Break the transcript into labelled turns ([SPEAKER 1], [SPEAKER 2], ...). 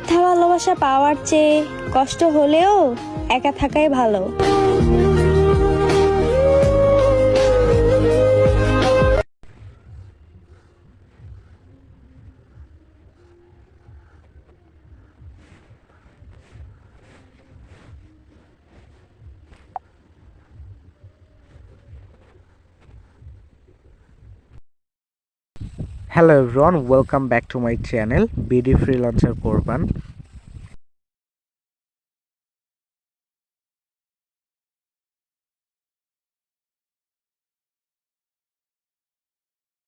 [SPEAKER 1] মিথ্যা ভালোবাসা পাওয়ার চেয়ে কষ্ট হলেও একা থাকাই ভালো।
[SPEAKER 2] Hello everyone, welcome back to my channel BD Freelancer Korban.